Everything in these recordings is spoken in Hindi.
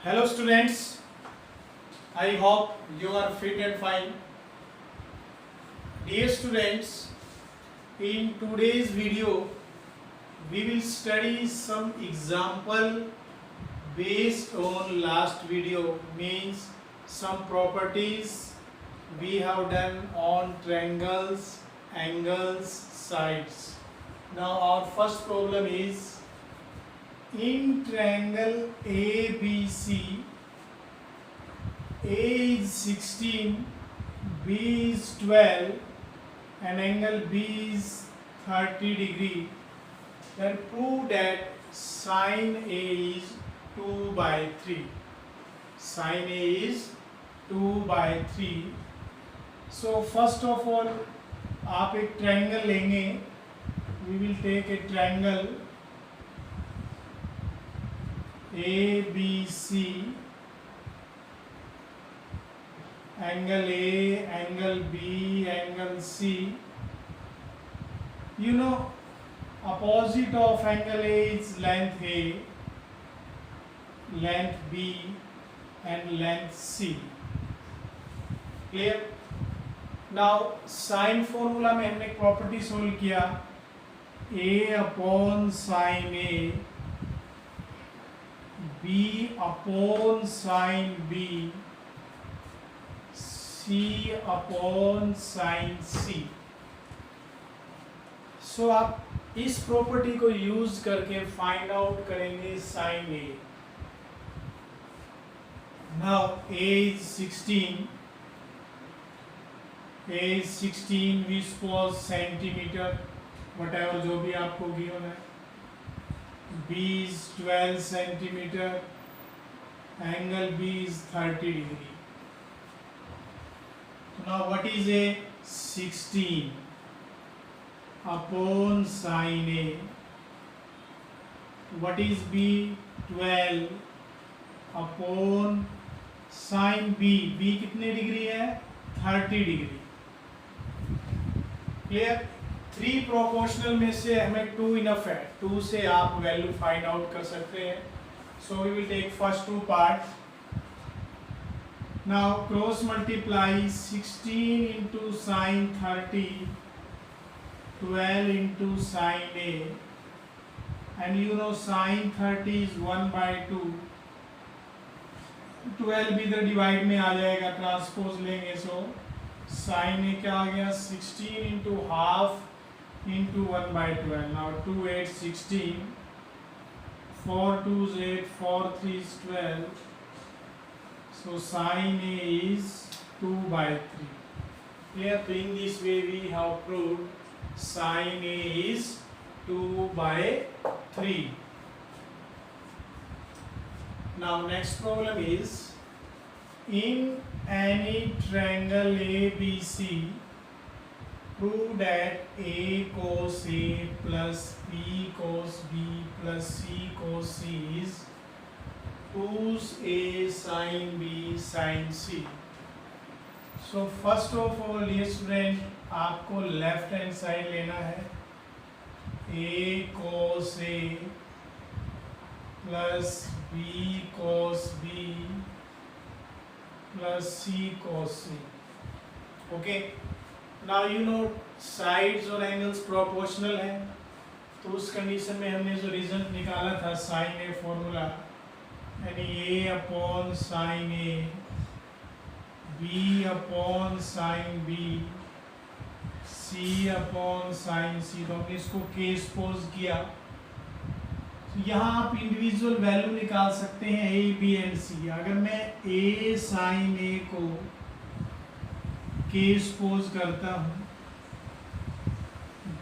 Hello students, I hope you are fit and fine. Dear students, in today's video we will study some example based on last video, means some properties we have done on triangles, angles, sides. Now our first problem is in triangle ABC, A is 16, B is 12 and angle B is 30 degree, then prove that sine A is 2 by 3. Sine A is 2 by 3. So first of all आप एक triangle लेंगे, we will take a triangle ABC, angle A, angle B, angle C. You know, opposite of angle A is length A, length B and length C. Clear? Now sin formula में हमने प्रॉपर्टी सोल्व किया, A upon sine A, B upon sine B, C upon sine C. So आप इस प्रॉपर्टी को यूज करके फाइंड आउट करेंगे sine A. Now A is 16, A is 16, we suppose centimetre, whatever जो भी आपको गिवन है. B is 12 centimeter, angle B is 30 degree. Now what is A? 16 upon sin A. What is B? 12 upon sin B. B कितने डिग्री है? 30 डिग्री. क्लियर? 3 प्रोपोर्शनल में से हमें 2 इनफ है. 2 से आप वैल्यू फाइंड आउट कर सकते हैं. So we will take first 2 part. Now cross multiply 16 into sine 30, 12 into sine A, and you know sine 30 is 1 by 2. 12 भी इधर डिवाइड में आ जाएगा, ट्रांसपोज लेंगे. सो साइन ए क्या आ गया? 16 into half into 1 by 12. Now 2 8 16, 4 2 8, 4 3 is 12. So sin A is 2 by 3. Here, so in this way we have proved sin A is 2 by 3. Now next problem is in any triangle ABC, prove that A cos A plus B cos B plus C cos C is 2 A sin B sin C. So first of all, dear student, आपको लेफ्ट हैंड साइड लेना है. A cos A plus B cos B plus C cos C. Okay. Now you no sides और एंगल्स प्रोपोर्शनल हैं, तो उस कंडीशन में हमने जो रिजल्ट निकाला था साइन ए फॉर्मूला, यानी ए अपॉन साइन ए, बी अपॉन साइन बी, सी अपॉन साइन सी, तो हमने इसको केस पोज किया. तो यहाँ आप इंडिविजुअल वैल्यू निकाल सकते हैं ए बी एंड सी. अगर मैं ए साइन ए को केस पोज करता हूँ,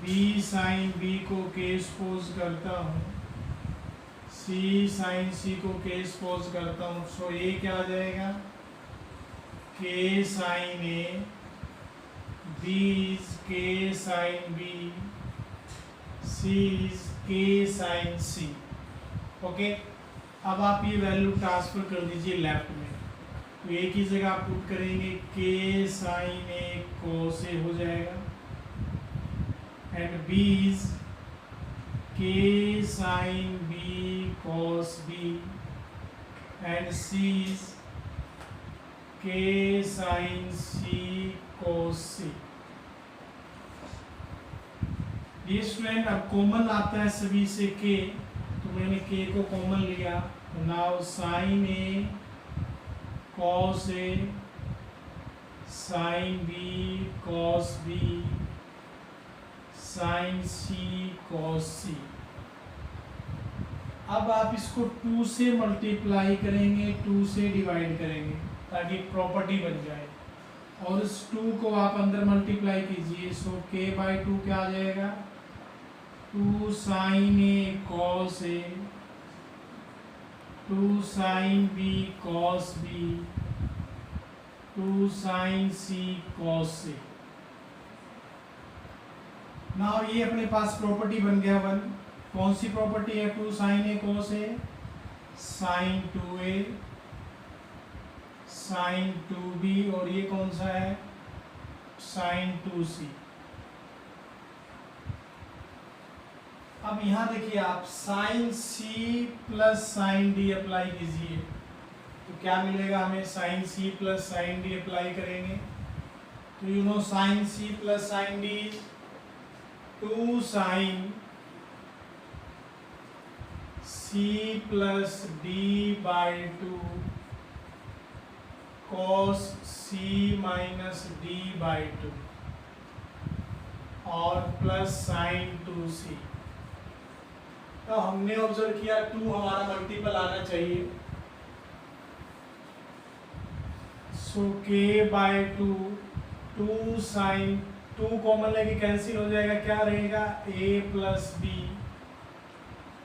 B साइन B को केस पोज करता हूँ, C साइन C को केस पोज करता हूँ, सो ये क्या आ जाएगा? K sine A, B is K sine B, C is K sine C. Okay, अब आप ये वैल्यू ट्रांसफर कर दीजिए लेफ्ट में. तो एक ही जगह आप पुट करेंगे, के साइन ए कोस ए हो जाएगा, and B is K sine B cos B and C is K sin C cos C। ये स्टूडेंट अब कॉमन आता है सभी से K, तो मैंने K को कॉमन लिया। Now sine A cos A sine B cos B sine C cos C। अब आप इसको 2 से मल्टीप्लाई करेंगे, 2 से डिवाइड करेंगे ताकि प्रॉपर्टी बन जाए, और इस 2 को आप अंदर मल्टीप्लाई कीजिए। सो K बाई 2 क्या आ जाएगा? 2 sign A cos A 2 sine B cos B 2 sine C cos C। Now ये अपने पास प्रॉपर्टी बन गया 1। कौन सी प्रॉपर्टी है? 2 sign A cos A sine 2A sine 2B, और ये कौन सा है? Sign 2C। अब यहां देखिए आप sine C plus sine D apply कीजिए, तो क्या मिलेगा हमें? Sine C plus sine D apply करेंगे तो you know sine C plus sine D 2 sine C plus D by 2 cos C minus D by 2 और प्लस साइन 2C। तो हमने ऑब्जर्व किया 2 हमारा मल्टीपल आना चाहिए, सो K बाई 2 2 साइन 2 कॉमन लेके कैंसिल हो जाएगा, क्या रहेगा? A प्लस B,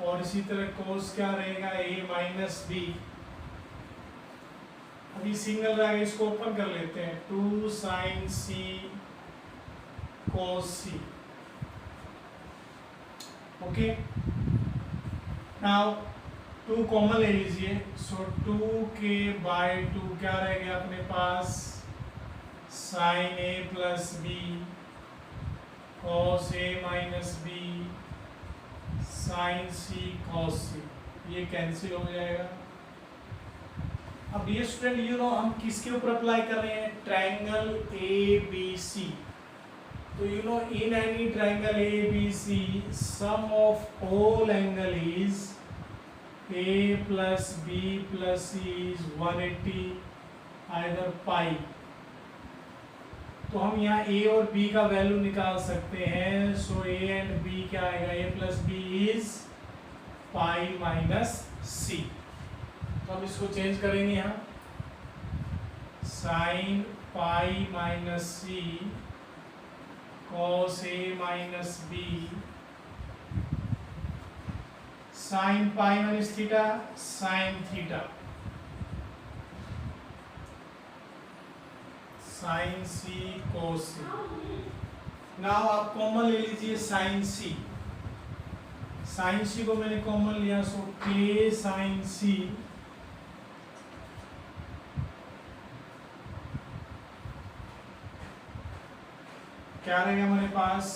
और इसी तरह कोस क्या रहेगा? A minus B। अभी सिंगल रहेगा, इसको ओपन कर लेते हैं। 2 sine C cos C। Okay, now 2 common ले लीजिए, सो 2K बाई 2 क्या रहेगा अपने पास? Sine A plus B cos A minus B sine C cos C। ये कैंसिल हो जाएगा। अब ये स्टूडेंट यू नो हम किसके ऊपर अप्लाई कर रहे हैं? Triangle ABC। तो you know in any triangle ABC sum of all angle is A plus B plus C is 180 either pi. तो हम यहाँ A और B का वैल्यू निकाल सकते हैं। सो A एंड B क्या आएगा? A plus B is pi minus C। तो हम इसको चेंज करेंगे यहाँ, sine pi minus C cos A minus B sine pi minus theta sine theta sine C cos C। Now आप कॉमन ले लीजिए साइन C। साइन C को मैंने कॉमन लिया, सो K साइन C क्या रहेगा हमारे पास?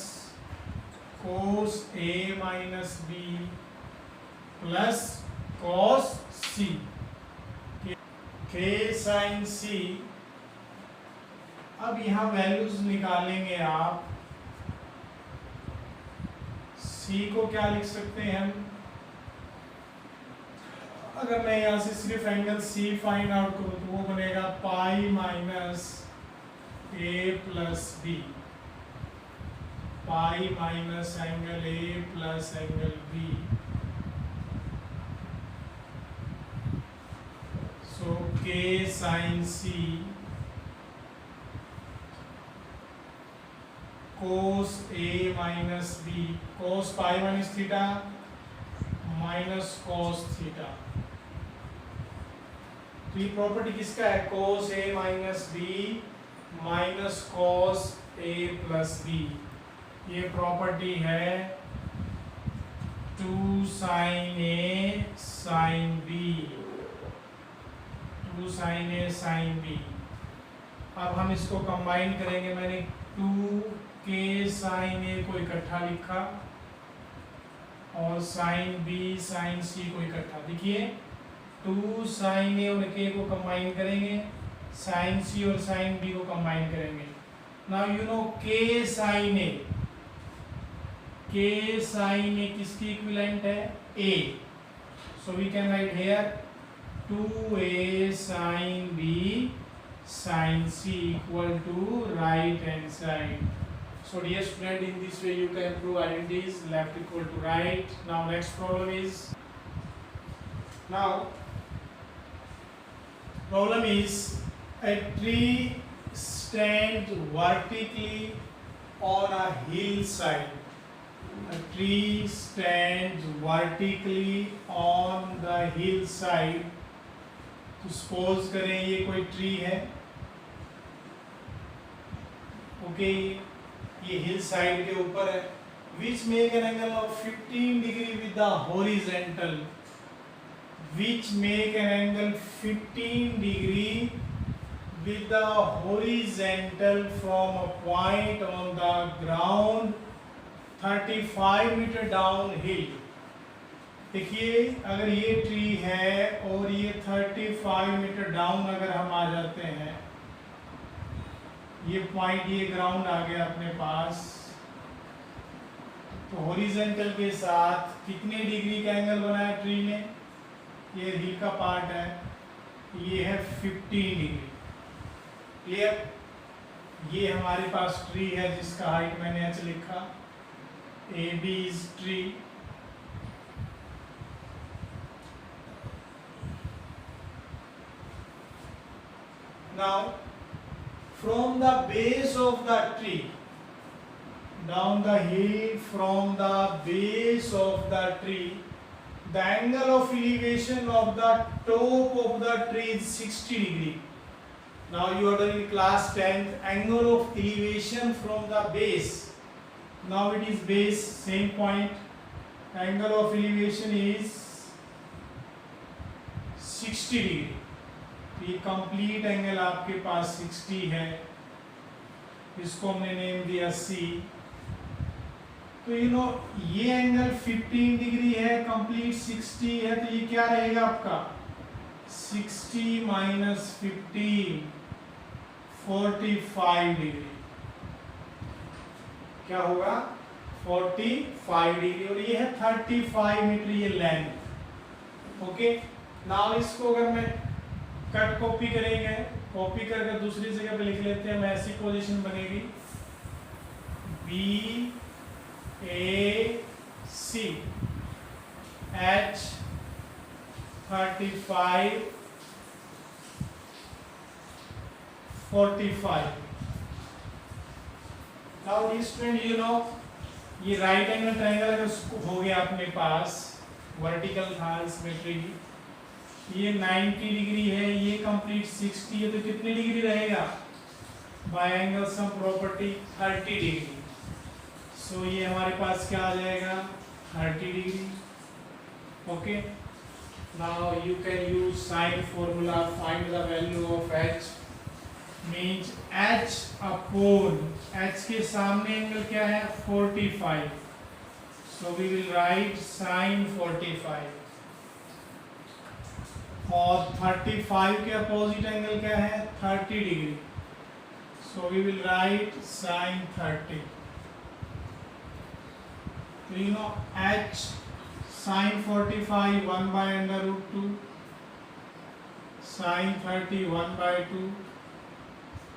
cos A minus B plus cos C। K sine C। अब यहाँ वैल्यूज निकालेंगे आप। C को क्या लिख सकते हैं हम? अगर मैं यहाँ से सिर्फ एंगल C फाइंड आउट करूँ तो वो बनेगा pi minus A plus B, pi minus angle A plus angle B। So K sine C cos A minus B cos pi minus theta minus cos theta. तो ये प्रॉपर्टी किसका है? cos A minus B minus cos A plus B। ये प्रॉपर्टी है 2 sign A sine B 2 sign A sine B। अब हम इसको कंबाइन करेंगे। मैंने 2K साइन A को इकट्ठा लिखा और साइन B साइन C को इकट्ठा। देखिए 2 साइन ए और के को कंबाइन करेंगे, साइन सी और साइन बी को कंबाइन करेंगे। Now you know K sine A, K sine A किसकी इक्विवेलेंट है? A. So we can write here 2a sin b sin c equal to right hand side. So dear student, in this way you can prove identities, left equal to right. Now next problem is, a tree stands vertically on a hillside. A tree stands vertically on the hillside. तो सपोज करें ये कोई ट्री है, ओके, ये हिल साइड के ऊपर है, which make an angle of 15 degree with the horizontal, which make an angle 15 degree with the horizontal from a point on the ground 35 meter downhill. देखिए अगर ये ट्री है और ये 35 मीटर डाउन अगर हम आ जाते हैं, ये पॉइंट, ये ग्राउंड आ गया अपने पास, तो हॉरिजॉन्टल के साथ कितने डिग्री का एंगल बनाया ट्री ने? ये हिल का पार्ट है, ये है 15 डिग्री। क्लियर? ये हमारे पास ट्री है जिसका हाइट मैंने एच लिखा, A B is tree. Now from the base of the tree down the hill, from the base of the tree, the angle of elevation of the top of the tree is 60 degree. Now you are in class 10th, angle of elevation from the base. Now it is base, same point, angle of elevation is 60 degree. ये कंप्लीट एंगल आपके पास 60 है, इसको हमने नेम दिया C। तो यू नो ये एंगल 15 डिग्री है, कंप्लीट 60 है, तो ये क्या रहेगा आपका? 60 माइनस 15, 45 डिग्री। क्या होगा? 45 डिग्री। और ये है 35 मीटर ये लेंथ। ओके, नाउ इसको अगर मैं कट कॉपी करेंगे, कॉपी करके दूसरी जगह पे लिख लेते हैं, मैं ऐसी पोजीशन बनेगी B A C H 35 45। Now student you know ये राइट एंगल ट्रायंगल अगर हो गया अपने पास, वर्टिकल था इसमें ट्री, ये 90 डिग्री है, ये कंप्लीट 60 है, तो कितनी डिग्री रहेगा? By angle sum property 30 degree. सो ये हमारे पास क्या आ जाएगा? 30 degree. Okay, now you can use sine formula, find the value of h, means h upon h के सामने एंगल क्या है? 45। So we will write sine 45, और 35 के अपोजिट एंगल क्या है? 30 degree. So we will write sine 30। तो you know h sine 45 1/√2, sign 30 1/2,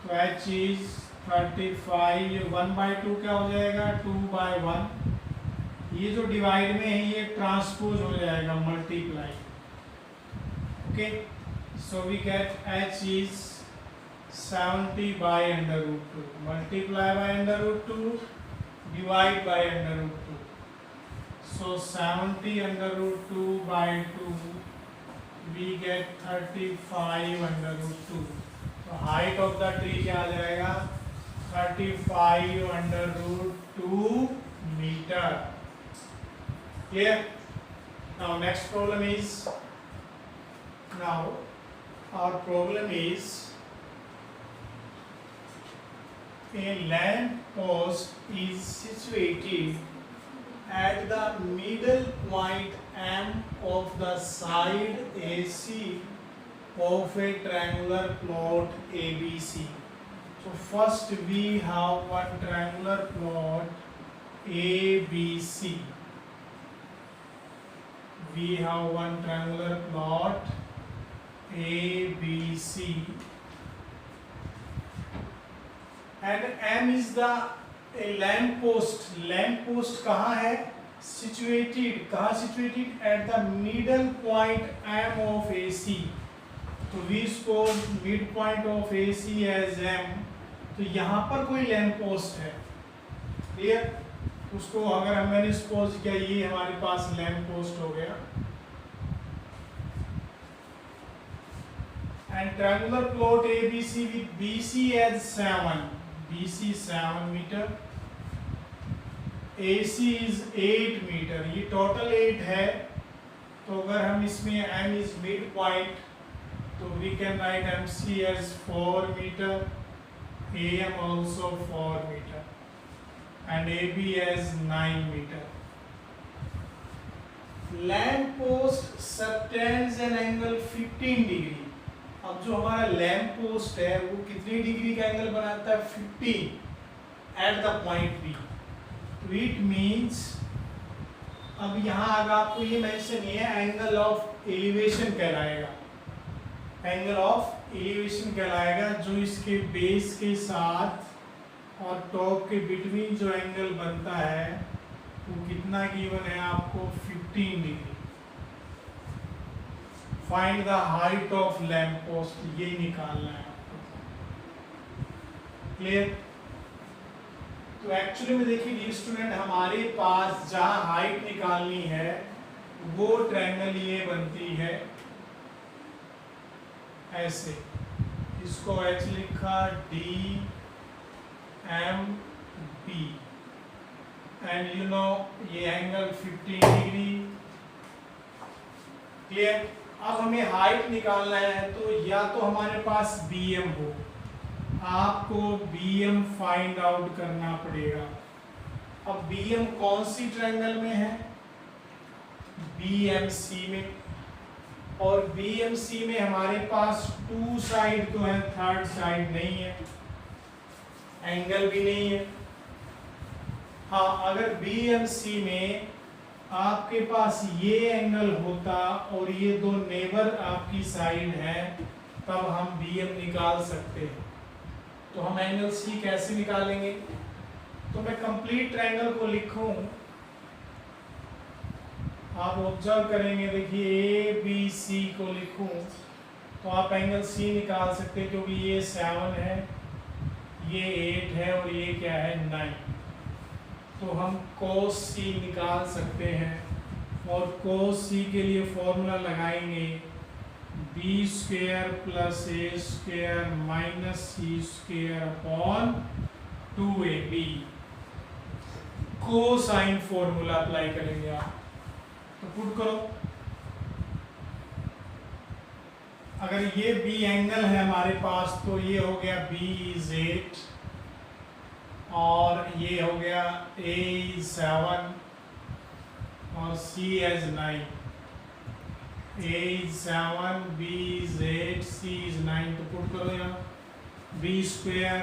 तो h इज 35, ये 1/2 क्या हो जाएगा? 2/1। ये जो डिवाइड में है ये ट्रांसपोज हो जाएगा, multiply. Okay, so we get h is 70/√2, multiply by √2, divide by √2. So 70/√2/2, we get 35/√2. So height of the tree क्या आ जाएगा? 35/√2 meter. Clear? Now next problem is, now our problem is a lamp post is situated at the middle point M of the side AC of a triangular plot ABC. So first we have one triangular plot ABC. We have one triangular plot ABC, and M is the a lamp post. Lamp post कहाँ है? Situated. कहाँ situated? At the middle point M of AC. तो we suppose midpoint of AC as M. तो यहाँ पर कोई लैंप पोस्ट है, क्लियर? उसको अगर मैंने सपोज किया ये हमारे पास लैंप पोस्ट हो गया, and triangular plot ABC with BC as 7, BC 7 meter, AC is 8 meter, ये टोटल 8 है। तो अगर हम इसमें M is mid point, तो we can write MC as 4 meter, AM also 4 meter, and AB as 9 meter. Lamp post subtends an angle 15 degree. अब जो हमारा लैंप पोस्ट है वो कितनी डिग्री का एंगल बनाता है? 15 एट द पॉइंट बी। तो इट मींस अब यहाँ अगर आपको ये मेंशन नहीं है, एंगल ऑफ एलिवेशन कहलाएगा, एंगल ऑफ एलिवेशन कहलाएगा, जो इसके बेस के साथ और टॉप के बिटवीन जो एंगल बनता है वो कितना गिवन है आपको? 15 degree. Find the height of lamp post, ये निकालना है आपको, क्लियर? तो एक्चुअली में देखिए डियर स्टूडेंट, हमारे पास जहां हाइट निकालनी है वो ट्रायंगल ये बनती है ऐसे, इसको एच लिखा D M B, and you know ये एंगल 15 डिग्री, क्लियर? अब हमें हाइट निकालना है, तो या तो हमारे पास BM हो, आपको BM फाइंड आउट करना पड़ेगा। अब BM कौन सी ट्रायंगल में है? BMC में, और BMC में हमारे पास 2 साइड तो है, थर्ड साइड नहीं है, एंगल भी नहीं है। हाँ, अगर BMC में आपके पास ये एंगल होता और ये दो नेबर आपकी साइड है, तब हम BM निकाल सकते हैं। तो हम एंगल C कैसे निकालेंगे? तो मैं कंप्लीट ट्रायंगल को लिखूं, आप ऑब्जर्व करेंगे, देखिए ABC को लिखूं तो आप एंगल C निकाल सकते हैं, क्योंकि ये 7 है, ये 8 है और ये क्या है? 9। तो हम cos C निकाल सकते हैं, और cos C के लिए फॉर्मूला लगाएंगे b square plus a square minus c square upon 2ab, cosine formula apply करेंगे आप। तो पुट करो, अगर ये b एंगल है हमारे पास, तो ये हो गया b is 8 और ये हो गया A is 7 और C is 9। A is 7, B is 8, C is 9। तो पुट करो यहाँ, b square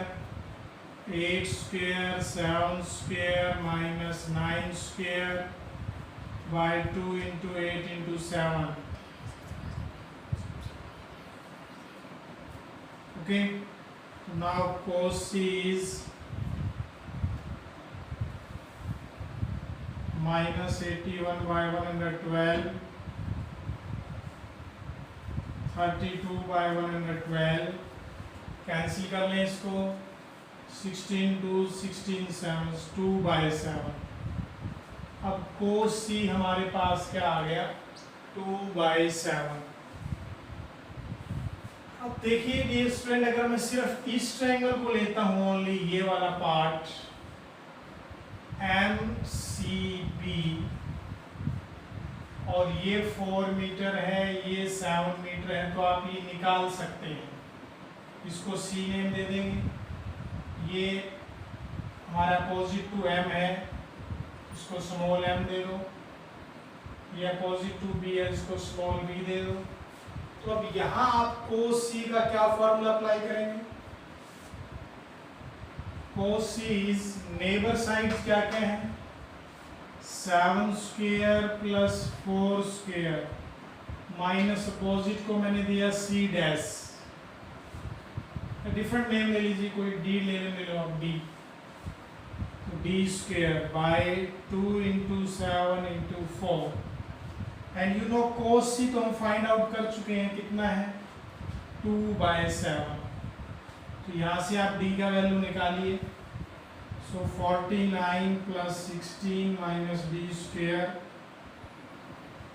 8 square 7 square minus 9 square by 2 into 8 into 7। Okay, now cos C is minus 81 by 112, 32 by 112, cancel कर लें इसको, 16 2 16 7 2 by 7। अब cos C हमारे पास क्या आ गया? 2 by 7। अब देखिए डियर स्टूडेंट, अगर मैं सिर्फ इस ट्रायंगल को लेता हूँ, ओनली ये वाला पार्ट MCB, और ये 4 मीटर है, ये 7 मीटर है, तो आप ये निकाल सकते हैं, इसको C नेम दे देंगे। ये हमारा अपोजिट टू M है, इसको स्मॉल m दे दो, ये अपोजिट टू b है, इसको स्मॉल b दे दो। तो अब यहाँ आप cos c का क्या फॉर्मूला अप्लाई करेंगे? cos c is neighbour sides क्या क्या है? 7 square plus 4 square minus opposite को मैंने दिया c डैश, डिफरेंट नेम ले लीजिए, कोई d ले लो आप, d, तो d square by 2 into 7 into 4, and you no cos c तो हम फाइंड आउट कर चुके हैं, कितना है? 2/7। तो यहाँ से आप d का वैल्यू निकालिए, सो 49 plus 16 minus d square,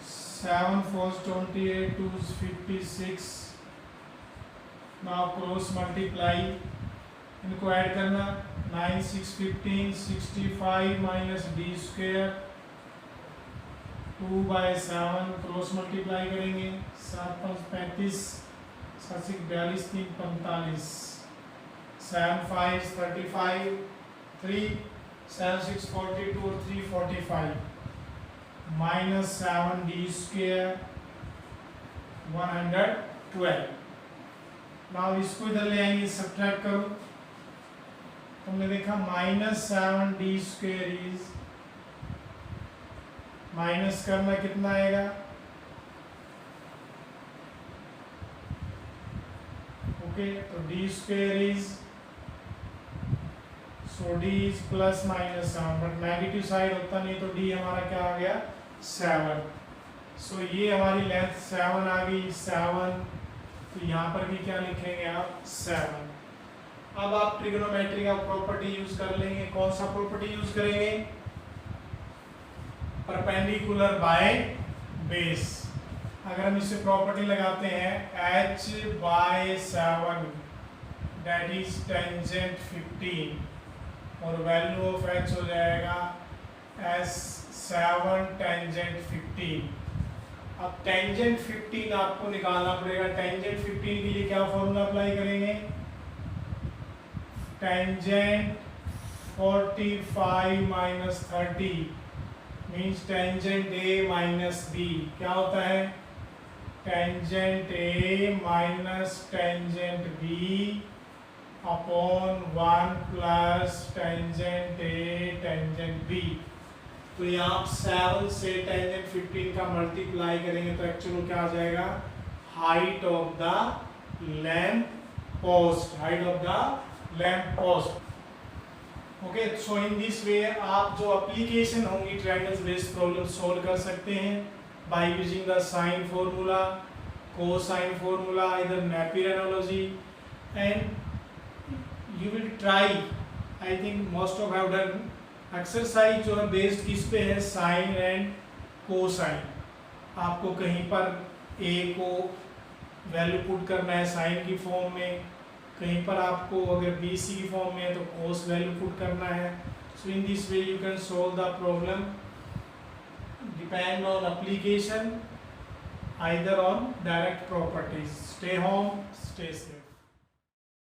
7 4 28 2 56, now cross multiply, इनको ऐड करना, 9 6 15 65 minus d square 2/7, cross multiply करेंगे, 7 5 35, 7 6 42 3 45, 7 5 35, 3 7 6 42 और 3 45, माइनस 7d स्क्वायर 112। नाउ इसको इधर ले आएंगे, सब्ट्रैक्ट करो, हमने देखा minus 7d square is, minus करना कितना आएगा? ओके, तो d square is, so d is plus minus 7, but negative side होता नहीं, तो d हमारा क्या आ गया? 7। सो ये हमारी लेंथ 7 आ गई, 7, तो यहाँ पर भी क्या लिखेंगे आप? 7। अब आप ट्रिग्नोमेट्री का प्रॉपर्टी यूज कर लेंगे, कौन सा प्रॉपर्टी यूज करेंगे? Perpendicular by base. अगर हम इसे प्रॉपर्टी लगाते हैं h/7 दैट इज टेंजेंट 15, और वैल्यू ऑफ h हो जाएगा s7 टेंजेंट 15। अब टेंजेंट 15 आपको निकालना पड़ेगा। टेंजेंट 15 के लिए क्या फॉर्मूला अप्लाई करेंगे? Tangent 45 minus 30 means tangent a minus b, क्या होता है? Tangent a minus tangent b upon 1 plus tangent a tangent b। तो यहाँ आप 7 से टेंजेंट 15 का मल्टीप्लाई करेंगे तो एक्चुअली क्या आ जाएगा? Height of the lamp post, height of the lamp post. Okay, so in this वे आप जो एप्लीकेशन होंगी ट्रायंगल्स बेस्ड प्रॉब्लम सॉल्व कर सकते हैं by using the sine formula, cosine formula, इधर Napier analogy, and you will try, I think most of have done exercise जो है बेस्ड किस पे है? Sine and cosine. आपको कहीं पर a को वैल्यू पुट करना है साइन की फॉर्म में, कहीं पर आपको अगर BC की फॉर्म में है तो cos वैल्यू पुट करना है। So in this way you can solve the problem depend on application either on direct properties. Stay home, stay safe.